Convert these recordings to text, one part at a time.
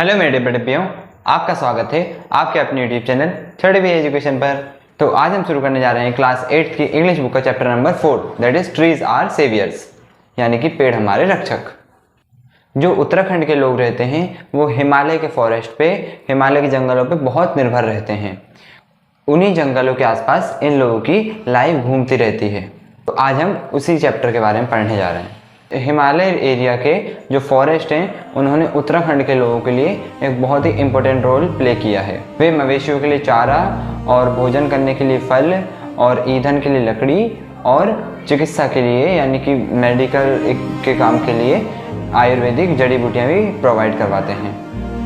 Hello मेरे बड़े प्रियो, आपका स्वागत है आपके अपने YouTube channel third B education पर। तो आज हम शुरू करने जा रहे हैं क्लास 8 की इंग्लिश बुक का chapter number 4, that is trees are saviours, यानी कि पेड़ हमारे रक्षक। जो उत्तराखंड के लोग रहते हैं वो हिमालय के फॉरेस्ट पे, हिमालय के जंगलों पे बहुत निर्भर रहते हैं। उन्हीं जंगलों के आसपास इन लोगों की लाइफ घूमती रहती है। तो आज हम उसी चैप्टर के बारे में पढ़ने जा रहे हैं। हिमालय एरिया के जो फॉरेस्ट हैं उन्होंने उत्तराखंड के लोगों के लिए एक बहुत ही इम्पोर्टेंट रोल प्ले किया है। वे मवेशियों के लिए चारा और भोजन करने के लिए फल और ईंधन के लिए लकड़ी और चिकित्सा के लिए यानी कि मेडिकल के काम के लिए आयुर्वेदिक जड़ी बूटियाँ भी प्रोवाइड करवाते हैं।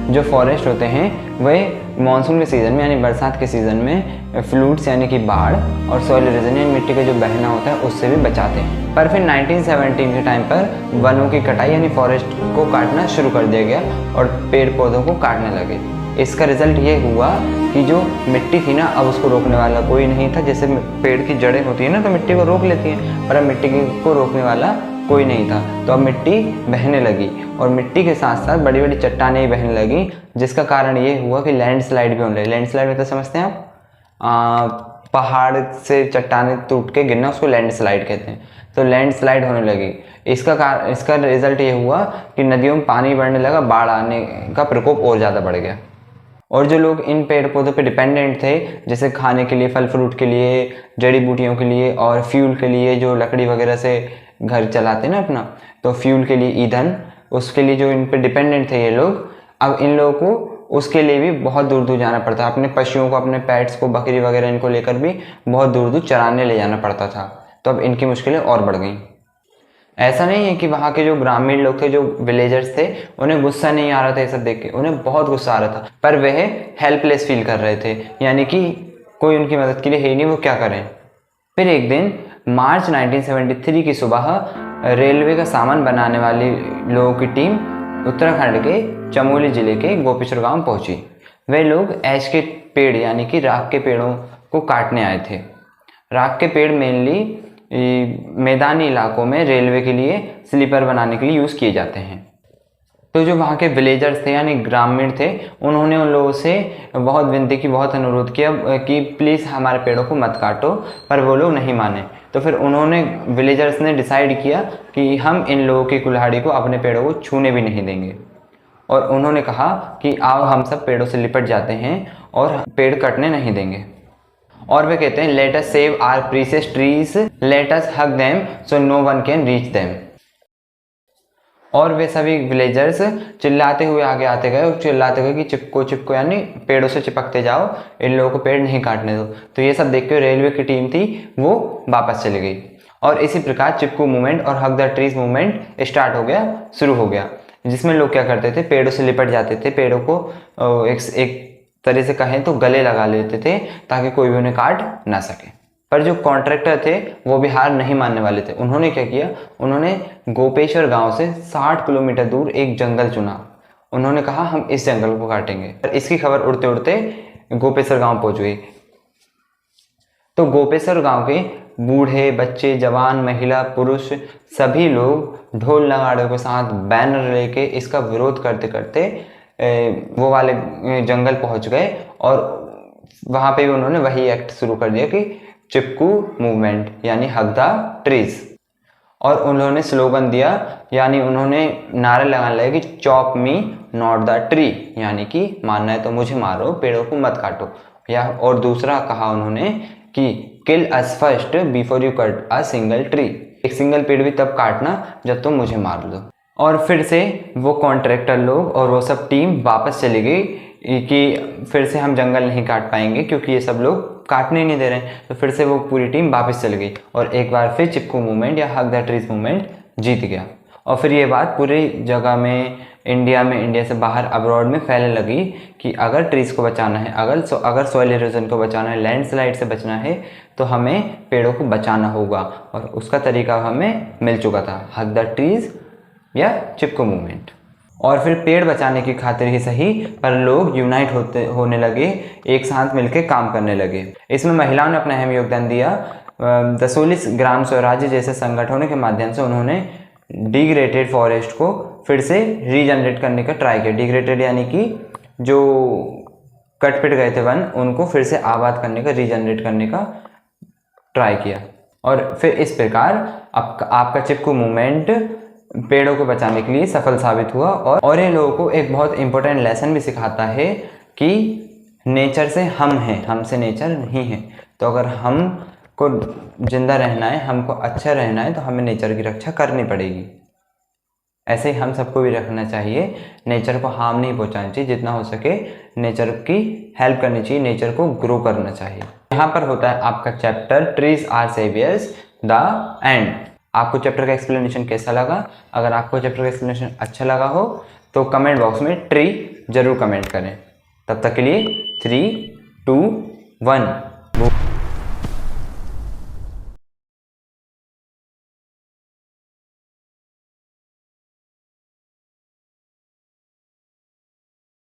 जो फॉरेस्ट होते हैं वे मानसून के सीज़न में यानी बरसात के सीज़न में फ्लूड्स यानी कि बाढ़ और सॉइल इरोजन यानी मिट्टी का जो बहना होता है उससे भी बचाते हैं। पर फिर 1917 के टाइम पर वनों की कटाई यानी फॉरेस्ट को काटना शुरू कर दिया गया और पेड़ पौधों को काटने लगे। इसका रिजल्ट ये हुआ कि जो मिट्टी थी ना, अब उसको रोकने वाला कोई नहीं था। जैसे पेड़ की जड़ें होती है ना तो मिट्टी को रोक लेती हैं, पर अब मिट्टी को रोकने वाला कोई नहीं था। तो अब मिट्टी बहने लगी और मिट्टी के साथ साथ बड़ी बड़ी चट्टानें बहने लगी, जिसका कारण ये हुआ कि लैंडस्लाइड भी होने लगी। लैंडस्लाइड में तो समझते हैं आप, पहाड़ से चट्टानें टूट के गिरना, उसको लैंडस्लाइड कहते हैं। तो लैंडस्लाइड होने लगी। इसका रिजल्ट ये हुआ कि नदियों में पानी बढ़ने लगा, बाढ़ आने का प्रकोप और ज़्यादा बढ़ गया। और जो लोग इन पेड़ पौधों पे डिपेंडेंट थे, जैसे खाने के लिए, फल फ्रूट के लिए, जड़ी बूटियों के लिए और फ्यूल के लिए, जो लकड़ी वगैरह से घर चलाते ना अपना, तो फ्यूल के लिए ईंधन, उसके लिए जो इन पे डिपेंडेंट थे ये लोग, अब इन लोगों को उसके लिए भी बहुत दूर दूर जाना पड़ता। अपने पशुओं को, अपने पेट्स को, बकरी वगैरह इनको लेकर भी बहुत दूर दूर चराने ले जाना पड़ता था। तो अब इनकी मुश्किलें और बढ़ गई। ऐसा नहीं है कि वहाँ के जो ग्रामीण लोग थे, जो विलेजर्स थे, उन्हें गुस्सा नहीं आ रहा था ये सब देख के, उन्हें बहुत गुस्सा आ रहा था, पर वह हेल्पलेस फील कर रहे थे, यानी कि कोई उनकी मदद के लिए है ही नहीं, वो क्या करें। फिर एक दिन मार्च 1973 की सुबह रेलवे का सामान बनाने वाली लोगों की टीम उत्तराखंड के चमोली जिले के गोपेश्वर गांव पहुंची। वे लोग ऐश के पेड़ यानी कि राख के पेड़ों को काटने आए थे। राख के पेड़ मेनली मैदानी इलाकों में रेलवे के लिए स्लीपर बनाने के लिए यूज़ किए जाते हैं। तो जो वहाँ के विलेजर्स थे यानी ग्रामीण थे, उन्होंने उन लोगों से बहुत विनती की, बहुत अनुरोध किया कि प्लीज़ हमारे पेड़ों को मत काटो, पर वो लोग नहीं माने। तो फिर उन्होंने, विलेजर्स ने डिसाइड किया कि हम इन लोगों की कुल्हाड़ी को, अपने पेड़ों को छूने भी नहीं देंगे। और उन्होंने कहा कि आओ हम सब पेड़ों से लिपट जाते हैं और पेड़ कटने नहीं देंगे। और वे कहते हैं let us save our precious trees, let us hug them so no one can reach them. और वे सभी विलेजर्स चिल्लाते हुए आगे आते गए और चिल्लाते गए कि चिपको चिपको, यानी पेड़ों से चिपकते जाओ, इन लोगों को पेड़ नहीं काटने दो। तो ये सब देख के रेलवे की टीम थी वो वापस चली गई और इसी प्रकार चिपको मूवमेंट और हग द ट्रीज मूवमेंट स्टार्ट हो गया, शुरू हो गया, जिसमें लोग क्या करते थे, पेड़ों से लिपट जाते थे, पेड़ों को एक तरह से कहें तो गले लगा लेते थे ताकि कोई भी उन्हें काट ना सके। पर जो कॉन्ट्रैक्टर थे वो भी हार नहीं मानने वाले थे। उन्होंने क्या किया, उन्होंने गोपेश्वर गांव से 60 किलोमीटर दूर एक जंगल चुना। उन्होंने कहा हम इस जंगल को काटेंगे। पर इसकी खबर उड़ते उड़ते गोपेश्वर गांव पहुंच गई। तो गोपेश्वर गांव के बूढ़े, बच्चे, जवान, महिला, पुरुष सभी लोग ढोल नगाड़ों के साथ बैनर लेके इसका विरोध करते करते वो वाले जंगल पहुंच गए और वहाँ पे भी उन्होंने वही एक्ट शुरू कर दिया कि चिपकू मूवमेंट यानी हग द ट्रीज। और उन्होंने स्लोगन दिया, यानी उन्होंने नारे लगाने लगे कि chop me not the tree, यानी कि मानना है तो मुझे मारो, पेड़ों को मत काटो। या और दूसरा कहा उन्होंने कि kill us first before you cut a single tree, एक सिंगल पेड़ भी तब काटना जब तुम मुझे मार दो। और फिर से वो कॉन्ट्रैक्टर लोग और वो सब टीम वापस चली गई कि फिर से हम जंगल नहीं काट पाएंगे क्योंकि ये सब लोग काटने नहीं दे रहे हैं। तो फिर से वो पूरी टीम वापस चली गई और एक बार फिर चिपकू मूवमेंट या हग द ट्रीज मूवमेंट जीत गया। और फिर ये बात पूरी जगह में, इंडिया से बाहर अब्रॉड में फैलने लगी कि अगर ट्रीज को बचाना है, अगर सॉइल इरोजन को बचाना है, लैंडस्लाइड से बचना है, तो हमें पेड़ों को बचाना होगा। और उसका तरीका हमें मिल चुका था, हग द ट्रीज या चिपको मूवमेंट। और फिर पेड़ बचाने की खातिर ही सही, पर लोग यूनाइट होने लगे, एक साथ मिलकर काम करने लगे। इसमें महिलाओं ने अपना अहम योगदान दिया। दसोलिस ग्राम स्वराज्य जैसे संगठनों के माध्यम से उन्होंने डिग्रेडेड फॉरेस्ट को फिर से रीजनरेट करने का ट्राई किया। डिग्रेडेड यानी कि जो कट पिट गए थे वन, उनको फिर से आबाद करने का, रीजनरेट करने का ट्राई किया। और फिर इस प्रकार आपका चिपकू मूवमेंट पेड़ों को बचाने के लिए सफल साबित हुआ। और ये लोगों को एक बहुत इंपॉर्टेंट लेसन भी सिखाता है कि नेचर से हम हैं, हमसे नेचर नहीं है। तो अगर हमको जिंदा रहना है, हमको अच्छा रहना है, तो हमें नेचर की रक्षा करनी पड़ेगी। ऐसे ही हम सबको भी रखना चाहिए, नेचर को हार्म नहीं पहुंचाना चाहिए, जितना हो सके नेचर की हेल्प करनी चाहिए, नेचर को ग्रो करना चाहिए। यहाँ पर होता है आपका chapter trees are saviours the end. आपको चैप्टर का एक्सप्लेनेशन कैसा लगा? अगर आपको चैप्टर का एक्सप्लेनेशन अच्छा लगा हो तो कमेंट बॉक्स में ट्री जरूर कमेंट करें। तब तक के लिए 3, 2, 1